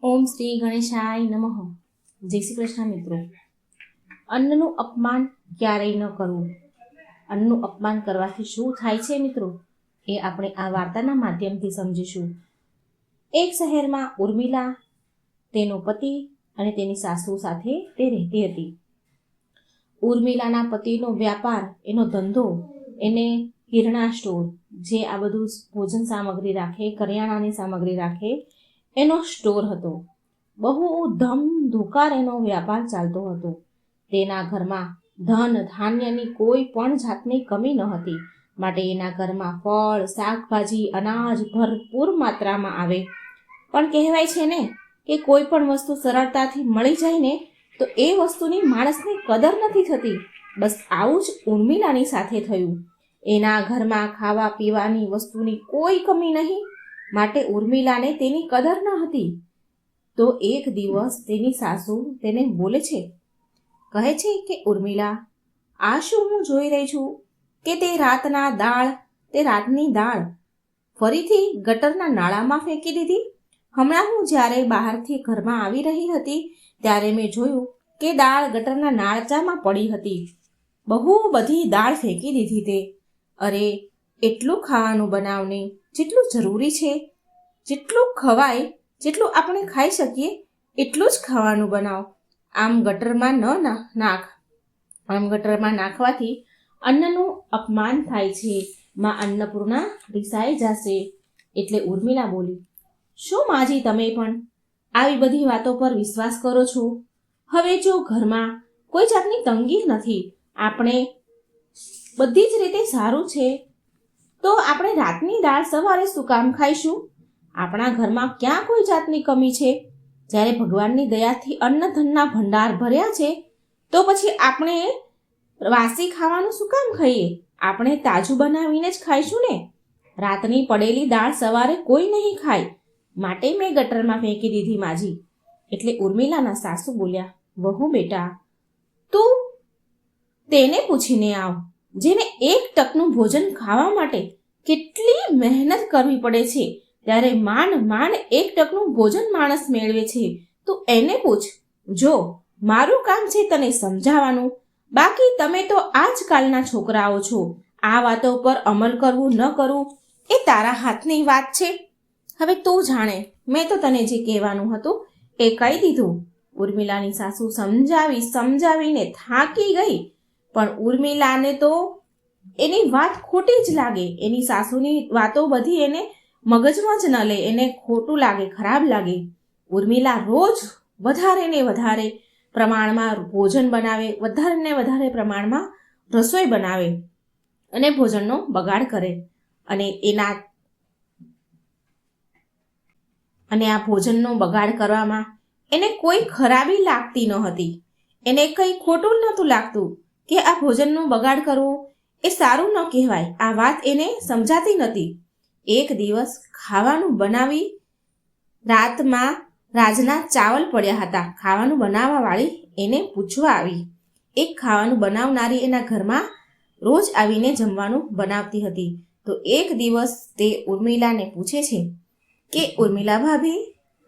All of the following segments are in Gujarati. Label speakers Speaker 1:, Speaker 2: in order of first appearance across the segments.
Speaker 1: ઓમ શ્રી ગણેશાય નમઃ. જય શ્રી કૃષ્ણ મિત્રો. અન્નનું અપમાન ક્યારેય ન કરવું. અન્નનું અપમાન કરવાથી શું થાય છે મિત્રો, એ આપણે આ વાર્તાના માધ્યમથી સમજીશું. એક શહેરમાં ઉર્મિલા, તેનો પતિ અને તેની સાસુ સાથે તે રહેતી હતી. ઉર્મિલાના પતિનો વ્યાપાર, એનો ધંધો, એને કિરણા સ્ટોર, જે આ બધું ભોજન સામગ્રી રાખે, કરિયાણાની સામગ્રી રાખે, એનો સ્ટોર હતો. બહુ ધમધોકાર એનો વ્યાપાર ચાલતો હતો. તેના ઘરમાં ધન ધાન્યની કોઈ પણ જાતની કમી ન હતી. માટે એના ઘરમાં ફળ, શાકભાજી, અનાજ ભરપૂર માત્રામાં આવે. પણ કહેવાય છે ને કે કોઈ પણ વસ્તુ સરળતાથી મળી જાય ને તો એ વસ્તુની માણસને કદર નથી થતી. બસ આવું જ ઉર્મિલાની સાથે થયું. એના ઘરમાં ખાવા પીવાની વસ્તુની કોઈ કમી નહીં, માટે ઉર્મિલાને તેની કદર ન હતી. તો એક દિવસ તેની સાસુ તેને બોલે છે, કહે છે કે ઉર્મિલા, આ શું હું જોઈ રહી છું કે તે રાતની દાળ ફરીથી ગટરના નાળામાં ફેંકી દીધી. હમણાં હું જ્યારે બહારથી ઘરમાં આવી રહી હતી ત્યારે મેં જોયું કે દાળ ગટરના નાળામાં પડી હતી. બહુ બધી દાળ ફેંકી દીધી તે. અરે, એટલું ખાવાનું બનાવને, જેટલું જરૂરી છે, જેટલું ખવાય, જેટલું આપણે ખાઈ શકીએ એટલું જ ખાવાનું બનાવ. આમ ગટરમાં ન નાખ. આમ ગટરમાં નાખવાથી અન્નનું અપમાન થાય છે. માં અન્નપૂર્ણા રિસાઈ જશે. એટલે ઉર્મિલા બોલી, શું માજી, તમે પણ આવી બધી વાતો પર વિશ્વાસ કરો છો? હવે જો ઘરમાં કોઈ જાતની તંગી નથી, આપણે બધી જ રીતે સારું છે, તો આપણે રાતની દાળ સવારે શું કામ ખાઈશું? આપણા ઘરમાં ક્યાં કોઈ જાતની કમી છે? જ્યારે ભગવાનની દયાથી અન્ન ધનના ભંડાર ભર્યા છે, તો પછી આપણે વાસી ખાવાનું શું કામ ખાઈએ? આપણે તાજું બનાવીને જ ખાઈશું ને. રાતની પડેલી દાળ સવારે કોઈ નહીં ખાય, માટે મેં ગટરમાં ફેંકી દીધી માજી. એટલે ઉર્મિલાના સાસુ બોલ્યા, વહુ બેટા, તું તેને પૂછીને આવ, જેને એક ટકનું ભોજન ખાવા માટે કેટલી મહેનત કરવી પડે છે, ત્યારે માંડ એક ટકનું ભોજન માણસ મેળવે છે. તું એને પૂછ. જો મારું કામ છે તને સમજાવવાનું, બાકી તમે તો આજકાલના છોકરાઓ છો. આ વાતો પર અમલ કરવું ન કરવું એ તારા હાથની વાત છે. હવે તું જાણે, મેં તો તને જે કહેવાનું હતું એ કહી દીધું. ઉર્મિલાની સાસુ સમજાવીને થાકી ગઈ. પણ ઉર્મિલાને તો એની વાત ખોટી જ લાગે. એની સાસુની વાતો બધી એને મગજમાં જ ન લે. એને ખોટું લાગે, ખરાબ લાગે. ઉર્મિલા રોજ વધારે ને વધારે પ્રમાણમાં ભોજન બનાવે, વધારે ને વધારે પ્રમાણમાં રસોઈ બનાવે અને ભોજનનો બગાડ કરે. અને આ ભોજનનો બગાડ કરવામાં એને કોઈ ખરાબી લાગતી ન હતી. એને કંઈ ખોટું નહોતું લાગતું કે આ ભોજનનો બગાડ કરવો એ સારું ન કહેવાય. આ વાત એને સમજાતી નહોતી. એક દિવસ ખાવાનું બનાવી રાતમાં રાજના ચાવલ પડ્યા હતા. ખાવાનું બનાવવાવાળી એને પૂછવા આવી. એક ખાવાનું બનાવનારી એના ઘરમાં રોજ આવીને જમવાનું બનાવતી હતી. તો એક દિવસ તે ઉર્મિલાને પૂછે છે કે ઉર્મિલા ભાભી,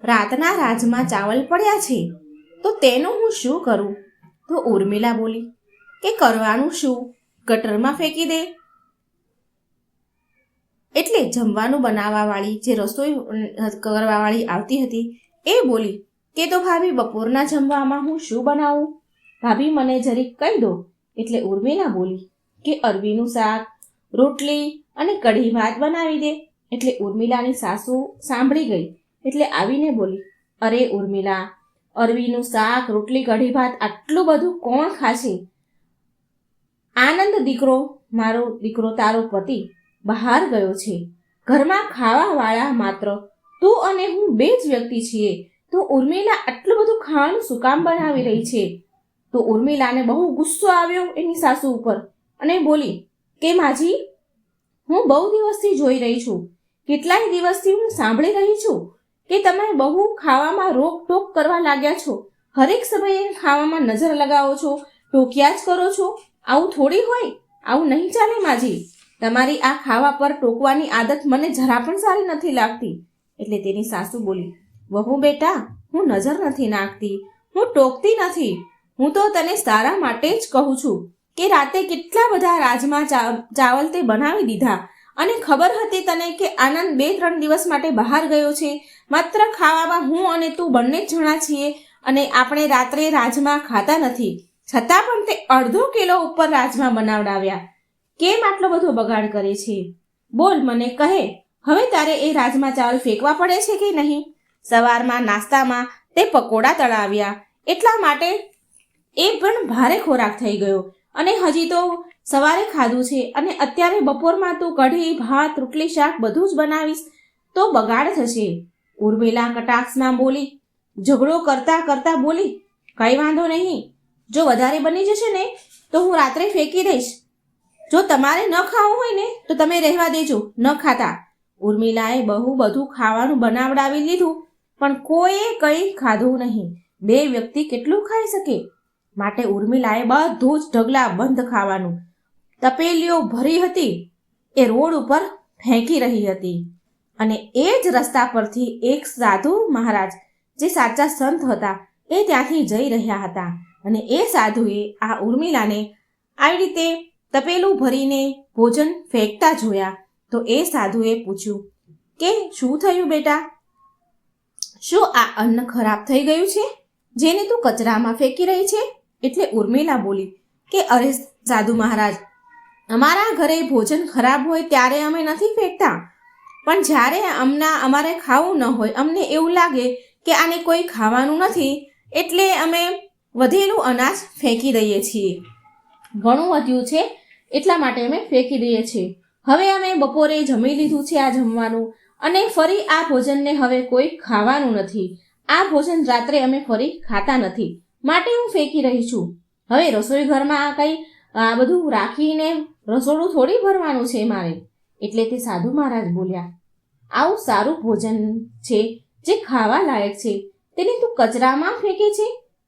Speaker 1: રાતના રાજમાં ચાવલ પડ્યા છે, તો તેનું હું શું કરું? તો ઉર્મિલા બોલી કે કરવાનું શું, ગટરમાં ફેંકી દે. એટલે જમવાનું બનાવવાવાળી, જે રસોઈ કરવાવાળી આવતી હતી, એ બોલી કે તો ભાભી, બપોરના જમવામાં હું શું બનાવું? ભાભી મને જરીક કહી દો. એટલે ઉર્મિલા બોલી કે અરવીનું શાક, રોટલી અને કઢી ભાત બનાવી દે. એટલે ઉર્મિલાની સાસુ સાંભળી ગઈ. એટલે આવીને બોલી, અરે ઉર્મિલા, અરવીનું શાક, રોટલી, કઢી ભાત આટલું બધું કોણ ખાશે? આનંદ દીકરો, મારો દીકરો, તારો પતિ બહાર ગયો છે. ઘરમાં ખાવાવાળા માત્ર તું અને હું બે જ વ્યક્તિ છીએ. તો ઉર્મિલા આટલું બધું ખાવાનું શું કામ બનાવી રહી છે? તો ઉર્મિલાને બહુ ગુસ્સો આવ્યો એની સાસુ ઉપર અને બોલી કે માજી, હું બહુ દિવસથી જોઈ રહી છું, કેટલાય દિવસથી હું સાંભળી રહી છું કે તમે બહુ ખાવામાં રોકટોક કરવા લાગ્યા છો. હરેક સમયે ખાવામાં નજર લગાવો છો, ટોક્યા જ કરો છો. આવું થોડી હોય, આવું નહીં ચાલે માજી. તમારી આ ખાવા પર ટોકવાની આદત મને જરા પણ સારી નથી લાગતી. એટલે તેની સાસુ બોલી, વહુ બેટા, હું નજર નથી નાખતી, હું ટોકતી નથી. હું તો તને સારા માટે જ કહું છું કે રાતે કેટલા બધા રાજમા ચાવલ તે બનાવી દીધા અને ખબર હતી તને કે આનંદ 2-3 દિવસ માટે બહાર ગયો છે. માત્ર ખાવામાં હું અને તું બંને જ જણા છીએ અને આપણે રાત્રે રાજમા ખાતા નથી. છતાં પણ તે અડધો કિલો ઉપર રાજમા બનાવડાવ્યા. કેમ આટલો બધો બગાડ કરે છે? બોલ, મને કહે. હવે તારે એ રાજમા ચાવલ ફેંકવા પડે છે કે નહીં? સવારમાં નાસ્તામાં તે પકોડા તળાવ્યા, એટલા માટે એ પણ ભારે ખોરાક થઈ ગયો અને હજી તો સવારે ખાધું છે અને અત્યારે બપોરમાં તું કઢી, ભાત, રોટલી, શાક બધું જ બનાવીશ તો બગાડ થશે. ઉર્મિલા કટાક્ષમાં બોલી. ઝઘડો કરતા કરતા બોલી, કઈ વાંધો નહીં, જો વધારે બની જશે ને તો હું રાત્રે ફેંકી દઈશ. જો તમારે ન ખાવું હોય ને તો તમે રહેવા દેજો, ન ખાતા. ઉર્મિલાએ બહુ બધું ખાવાનું બનાવડાવી લીધું પણ કોઈએ કંઈ ખાધું નહીં. 2 વ્યક્તિ કેટલું ખાઈ શકે? માટે ઉર્મિલાએ બધું જ ઢગલા બંધ ખાવાનું તપેલીઓ ભરી હતી એ રોડ ઉપર ફેંકી રહી હતી. અને એ જ રસ્તા પરથી એક સાધુ મહારાજ, જે સાચા સંત હતા, એ ત્યાંથી જઈ રહ્યા હતા અને એ સાધુએ આ ઉર્મિલાને આવી રીતે તપેલું ભરીને ભોજન ફેંકતા જોયા. તો એ સાધુએ પૂછ્યું કે શું થયું બેટા? શું આ અન્ન ખરાબ થઈ ગયું છે જેને તું કચરામાં ફેંકી રહી છે? એટલે ઉર્મિલા બોલી કે અરે સાધુ મહારાજ, અમારા ઘરે ભોજન ખરાબ હોય ત્યારે અમે નથી ફેંકતા, પણ જ્યારે અમારે ખાવું ન હોય, અમને એવું લાગે કે આને કોઈ ખાવાનું નથી એટલે અમે વધેલું અનાજ ફેંકી દઈએ છીએ. ઘણું વધ્યું છે એટલા માટે અમે ફેંકી દઈએ છીએ. હવે અમે બપોરે જમી લીધું છે આ જમવાનું અને ફરી આ ભોજનને હવે કોઈ ખાવાનું નથી. આ ભોજન રાત્રે અમે ફરી ખાતા નથી માટે હું ફેંકી રહી છું. હવે રસોઈ ઘરમાં કંઈ આ બધું રાખીને રસોડું થોડી ભરવાનું છે મારે. એટલે તે સાધુ મહારાજ બોલ્યા, આવું સારું ભોજન છે જે ખાવા લાયક છે તેને તું કચરામાં ફેંકે છે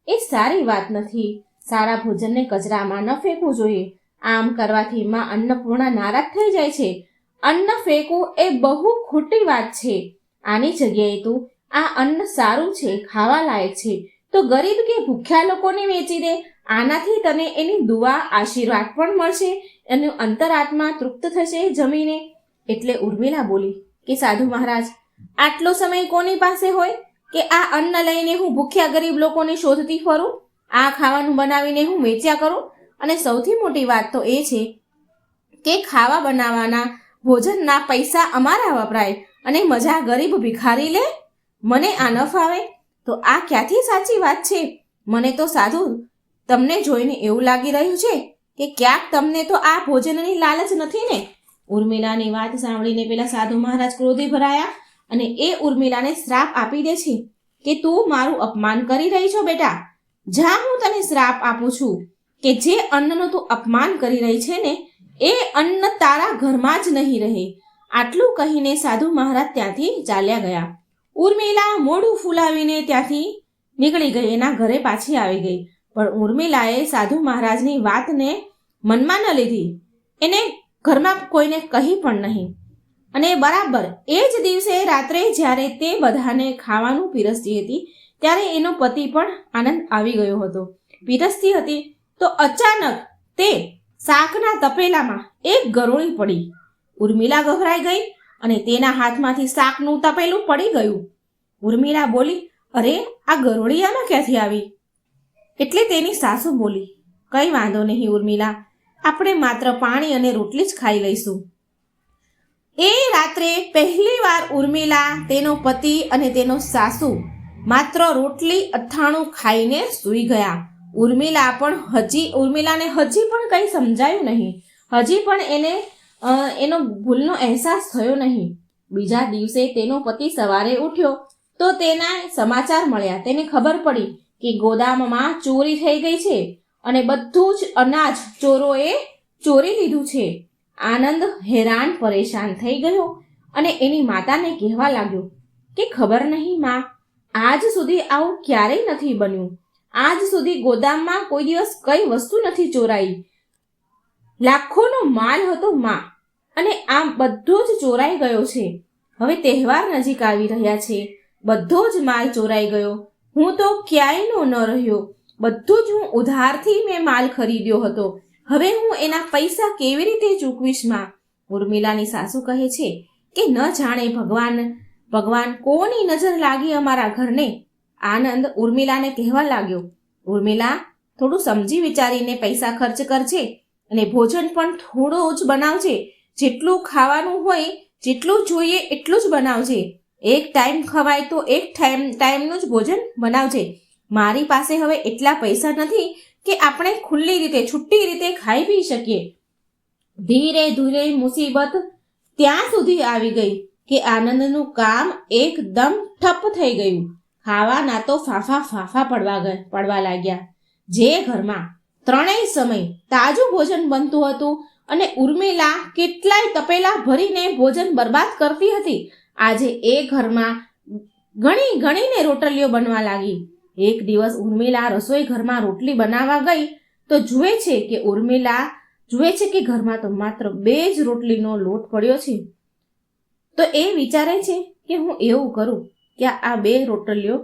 Speaker 1: એ સારી વાત નથી. સારા ભોજનને કચરામાં ન ફેંકવું જોઈએ. આમ કરવાથી માં અન્નપૂર્ણા નારાજ થઈ જાય છે. અન્ન ફેંકવું એ બહુ ખોટી વાત છે. આની જગ્યાએ તું આ અન્ન સારું છે, ખાવા લાયક છે તો ગરીબ કે ભૂખ્યા લોકોને વેચી દે. આનાથી તને એની દુઆ, આશીર્વાદ પણ મળશે અને અંતરાત્મા તૃપ્ત થશે જમીને. એટલે ઉર્મિલા બોલી કે સાધુ મહારાજ, આટલો સમય કોની પાસે હોય કે આ અન્ન લઈને હું ભૂખ્યા ગરીબ લોકોને શોધતી ફરું, આ ખાવાનું બનાવીને હું વેચ્યા કરું? અને સૌથી મોટી વાત તો એ છે કે ખાવા બનાવવાના ભોજનના પૈસા અમારા વપરાય અને મજા ગરીબ ભિખારી લે. મને આ ન ફાવે. તો આ ક્યાંથી સાચી વાત છે? મને તો સાધુ તમને જોઈને એવું લાગી રહ્યું છે કે ક્યાંક તમને તો આ ભોજનની લાલચ નથી ને? ઉર્મિલાની વાત સાંભળીને પેલા સાધુ મહારાજ ક્રોધી ભરાયા અને એ ઉર્મિલાને શ્રાપ આપી દે છે કે તું મારું અપમાન કરી રહી છો બેટા. જા, હું તને શ્રાપ આપું છું કે જે અન્નનું તું અપમાન કરી રહી છે ને એ અન્ન તારા ઘરમાં જ નહીં રહે. આટલું કહીને સાધુ મહારાજ ત્યાંથી ચાલ્યા ગયા. ઉર્મિલા મોઢું ફૂલાવીને ત્યાંથી નીકળી ગઈ, એના ઘરે પાછી આવી ગઈ. પણ ઉર્મિલાએ સાધુ મહારાજની વાતને મનમાં ન લીધી. એને ઘરમાં કોઈને કહી પણ નહીં. અને બરાબર એ જ દિવસે રાત્રે જ્યારે તે બધાને ખાવાનું પીરસતી હતી ત્યારે એનો પતિ પણ આનંદ આવી ગયો હતો. પીરસતી હતી તો અચાનક તે શાકના તપેલામાં એક ગરોળી પડી. ઉર્મિલા ગભરાઈ ગઈ અને તેના હાથમાંથી શાકનું તપેલું પડી ગયું. ઉર્મિલા બોલી, અરે આ ગરોળી આમાં ક્યાંથી આવી? એટલે તેની સાસુ બોલી, કંઈ વાંધો નહીં ઉર્મિલા, આપણે માત્ર પાણી અને રોટલી જ ખાઈ લઈશું. એ રાત્રે પહેલીવાર ઉર્મિલા, તેનો પતિ અને તેનો સાસુ માત્ર રોટલી અથાણું ખાઈને સૂઈ ગયા. ઉર્મિલાને હજી પણ કંઈ સમજાયું નહીં. હજી પણ એને એનો ભૂલનો અહેસાસ થયો નહીં. બીજા દિવસે તેનો પતિ સવારે ઉઠ્યો તો તેના સમાચાર મળ્યા. તેને ખબર પડી કે ગોદામમાં ચોરી થઈ ગઈ છે અને બધું જ અનાજ ચોરોએ ચોરી લીધું છે. આનંદ હેરાન પરેશાન થઈ ગયો અને એની માતાને કહેવા લાગ્યો કે ખબર નહીં માં, આજ સુધી આવું ક્યારેય નથી બન્યું. આજ સુધી ગોદામમાં કોઈ દિવસ કઈ વસ્તુ નથી ચોરાઈ. લાખોનો માલ હતો માં, અને આમ બધો જ ચોરાઈ ગયો છે. હવે તહેવાર નજીક આવી રહ્યા છે, બધો જ માલ ચોરાઈ ગયો. હું તો ક્યાંયનો ન રહ્યો. બધું જ હું ઉધારથી મેં માલ ખરીદ્યો હતો. હવે હું એના પૈસા કેવી રીતે ચૂકવીશ માં? ઉર્મિલાની સાસુ કહે છે કે ન જાણે ભગવાન કોની નજર લાગી અમારા ઘરને. આનંદ ઉર્મિલાને કહેવા લાગ્યો, ઉર્મિલા, થોડું સમજી વિચારીને પૈસા ખર્ચ કરજે અને ભોજન પણ થોડું જ બનાવજે. જેટલું ખાવાનું હોય, જેટલું જોઈએ એટલું જ બનાવજે. એક ટાઈમ ખવાય તો એક ટાઈમનું જ ભોજન બનાવજે. મારી પાસે હવે એટલા પૈસા નથી કે આપણે ખુલ્લી રીતે, છુટ્ટી રીતે ખાઈ પી શકીએ. ધીરે ધીરે મુસીબત ત્યાં સુધી આવી ગઈ કે આનંદનું કામ એકદમ ઠપ થઈ ગયું. ખાવાના તો ફાફા પડવા લાગ્યા. જે ઘરમાં ત્રણેય સમય તાજું ભોજન બનતું હતું અને ઉર્મિલા કેટલાય તપેલા ભરીને ભોજન બરબાદ કરતી હતી, આજે એ ઘરમાં ગણીને રોટલીઓ બનવા લાગી. એક દિવસ ઉર્મિલા રસોઈ ઘરમાં રોટલી બનાવવા ગઈ તો જુએ છે કે ઘરમાં તો માત્ર 2 જ રોટલીનો લોટ પડ્યો છે. તો એ વિચારે છે કે હું એવું કરું કે આ 2 રોટલીઓ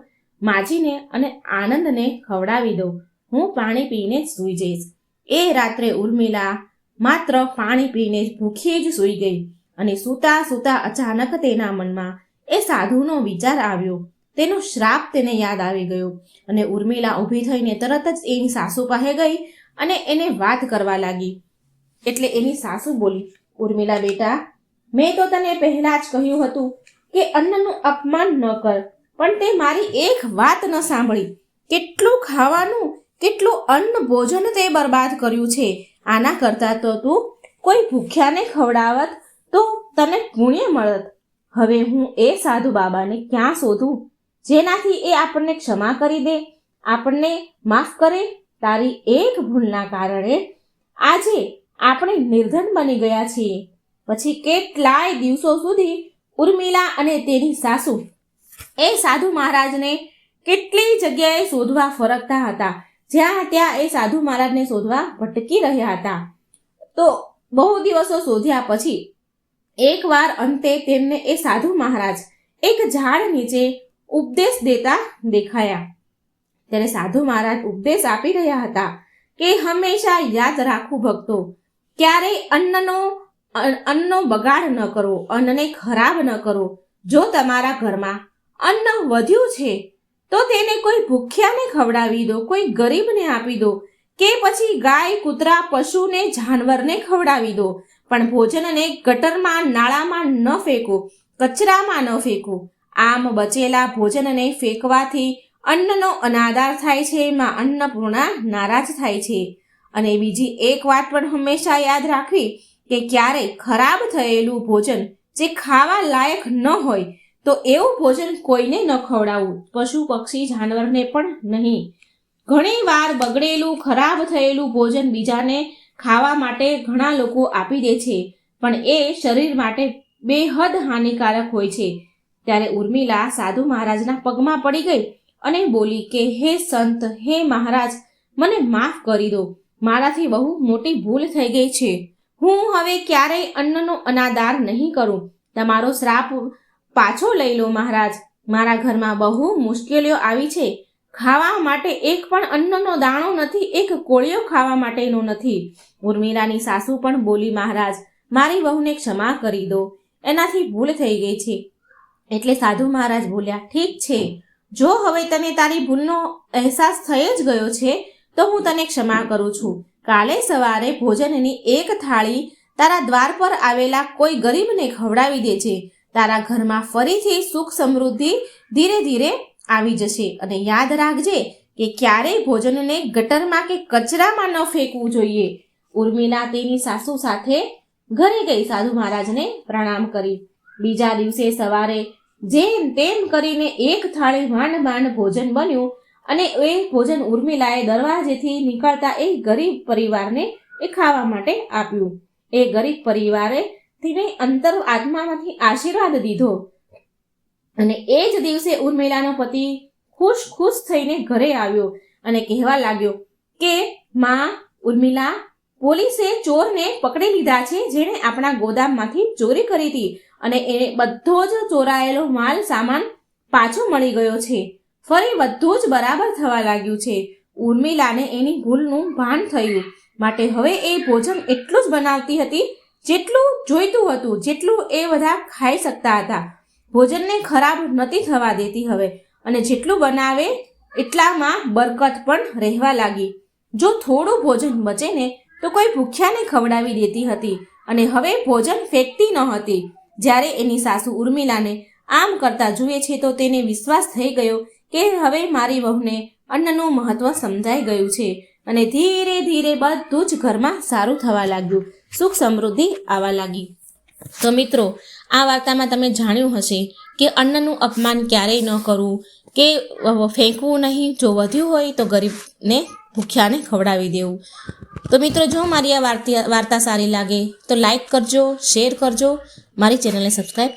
Speaker 1: માજીને અને આનંદને ખવડાવી દઉં. હું પાણી પીને જ સૂઈ જઈશ. એ રાત્રે ઉર્મિલા માત્ર પાણી પીને ભૂખી જ સૂઈ ગઈ અને સૂતા સૂતા અચાનક તેના મનમાં એ સાધુનો વિચાર આવ્યો. તેનો શ્રાપ તેને યાદ આવી ગયો અને ઉર્મિલા ઊભી થઈને તરત જ એની સાસુ પાસે ગઈ અને એને વાત કરવા લાગી. એટલે એની સાસુ બોલી, ઉર્મિલા બેટા, મેં તો તને પહેલા જ કહ્યું હતું કે અન્નનું અપમાન ન કર, પણ તે મારી એક વાત ન સાંભળી. કેટલું ખાવાનું, કેટલું અન્ન ભોજન તે બરબાદ કર્યું છે. આના કરતાં તો તું કોઈ ભૂખ્યાને ખવડાવત તો તને પુણ્ય મળત. હવે હું એ સાધુ બાબાને ક્યાં શોધું જેનાથી એ આપણને ક્ષમા કરી દે, આપણને માફ કરે. તારી એક ભૂલના કારણે આજે આપણે નિર્ધન બની ગયા છીએ. પછી કેટલાય દિવસો સુધી ઉર્મિલા અને તેની સાસુ એ સાધુ મહારાજને કેટલી જગ્યાએ શોધવા ફરકતા હતા. જ્યાં ત્યાં એ સાધુ મહારાજને શોધવા ભટકી રહ્યા હતા. તો બહુ દિવસો શોધ્યા પછી એકવાર અંતે તેમને એ સાધુ મહારાજ એક ઝાડ નીચે ઉપદેશ દેતા દેખાયા. ત્યારે સાધુ મહારાજ ઉપદેશ આપી રહ્યા હતા કે હંમેશા યાદ રાખવું ભક્તો, ક્યારેય અન્નનો બગાડ ન કરો, અન્નને ખરાબ ન કરો. જો તમારા ઘરમાં અન્ન વધ્યું છે તો તેને કોઈ ભૂખ્યાને ખવડાવી દો, કોઈ ગરીબને આપી દો કે પછી ગાય, કૂતરા, પશુને, જાનવરને ખવડાવી દો. પણ ભોજનને ગટરમાં, નાળામાં ન ફેંકો, કચરામાં ન ફેંકો. આમ બચેલા ભોજનને ફેંકવાથી અન્નનો અનાદર થાય છે, માં અન્નપૂર્ણા નારાજ થાય છે. અને બીજી એક વાત પણ હંમેશા યાદ રાખવી કે ક્યારેય ખરાબ થયેલું ભોજન જે ખાવા લાયક ન હોય તો એવું ભોજન કોઈને ન ખવડાવવું, પશુ, પક્ષી, જાનવરને પણ નહીં. ઘણી વાર બગડેલું, ખરાબ થયેલું ભોજન બીજાને ખાવા માટે ઘણા લોકો આપી દે છે, પણ એ શરીર માટે બેહદ હાનિકારક હોય છે. ત્યારે ઉર્મિલા સાધુ મહારાજના પગમાં પડી ગઈ અને બોલી કે હે સંત, હે મહારાજ, મને માફ કરી દો. મારાથી બહુ મોટી ભૂલ થઈ ગઈ છે. હું હવે ક્યારેય અન્નનો અનાદર નહીં કરું. તમારો શ્રાપ પાછો લઈ લો મહારાજ. મારા ઘરમાં બહુ મુશ્કેલીઓ આવી છે. ખાવા માટે એક પણ અન્નનો દાણો નથી, એક કોળિયો ખાવા માટેનો નથી. ઉર્મિલાની સાસુ પણ બોલી, મહારાજ, મારી વહુને ક્ષમા કરી દો, એનાથી ભૂલ થઈ ગઈ છે. એટલે સાધુ મહારાજ બોલ્યા, ઠીક છે, જો હવે તને તારી ભૂલનો અહેસાસ થઈ જ ગયો છે તો હું તને ક્ષમા કરું છું. કાલે સવારે ભોજનની એક થાળી તારા દ્વાર પર આવેલા કોઈ ગરીબને ખવડાવી દેજે. તારા ઘરમાં ફરીથી સુખ સમૃદ્ધિ ધીરે ધીરે આવી જશે. અને યાદ રાખજે કે ક્યારેય ભોજનને ગટરમાં કે કચરામાં ન ફેંકવું જોઈએ. ઉર્મિલા તેની સાસુ સાથે ઘરે ગઈ, સાધુ મહારાજને પ્રણામ કરી. બીજા દિવસે સવારે જેમ તેમ કરીને એક થાળી માંડ ભોજન બન્યું અને એ ભોજન ઉર્મિલાએ દરવાજેથી નીકળતા એ ગરીબ પરિવારને એ ખાવા માટે આપ્યું. એ ગરીબ પરિવારે તેને અંતર આત્મામાંથી આશીર્વાદ દીધો. અને એ જ દિવસે ઉર્મિલાનો પતિ ખુશ થઈને ઘરે આવ્યો અને કહેવા લાગ્યો કે માં ઉર્મિલા, પોલીસે ચોરને પકડી લીધા છે, જેણે આપણા ગોદામમાંથી ચોરી કરી હતી અને એ બધો જ ચોરાયેલો માલ સામાન પાછો મળી ગયો છે. ફરી બધું જ બરાબર થવા લાગ્યું છે. ઉર્મિલાને એની ભૂલનું ભાન થયું, માટે હવે એ ભોજન એટલું જ બનાવતી હતી જેટલું જોઈતું હતું, જેટલું એ બધા ખાઈ શકતા હતા. ભોજનને ખરાબ નથી થવા દેતી હવે, અને જેટલું બનાવે એટલામાં બરકત પણ રહેવા લાગી. જો થોડું ભોજન બચે ને તો કોઈ ભૂખ્યાને ખવડાવી દેતી હતી, અને હવે ભોજન ફેંકતી ન હતી. જ્યારે એની સાસુ ઉર્મિલાને આમ કરતા જુએ છે તો તેને વિશ્વાસ થઈ ગયો કે હવે મારી વહુને અન્નનું મહત્વ સમજાઈ ગયું છે, અને ધીરે ધીરે બધું જ ઘરમાં સારું થવા લાગ્યું, સુખ સમૃદ્ધિ આવવા લાગી. તો મિત્રો, આ વાર્તામાં તમે જાણ્યું હશે કે અન્નનું અપમાન ક્યારેય ન કરવું, કે ફેંકવું નહીં, જો વધ્યું હોય તો ગરીબને ભૂખ્યાને ખવડાવી દેવું. તો મિત્રો, જો મારી આ વાર્તા સારી લાગે તો લાઈક કરજો, શેર કરજો, મારી ચેનલને સબસ્ક્રાઈબ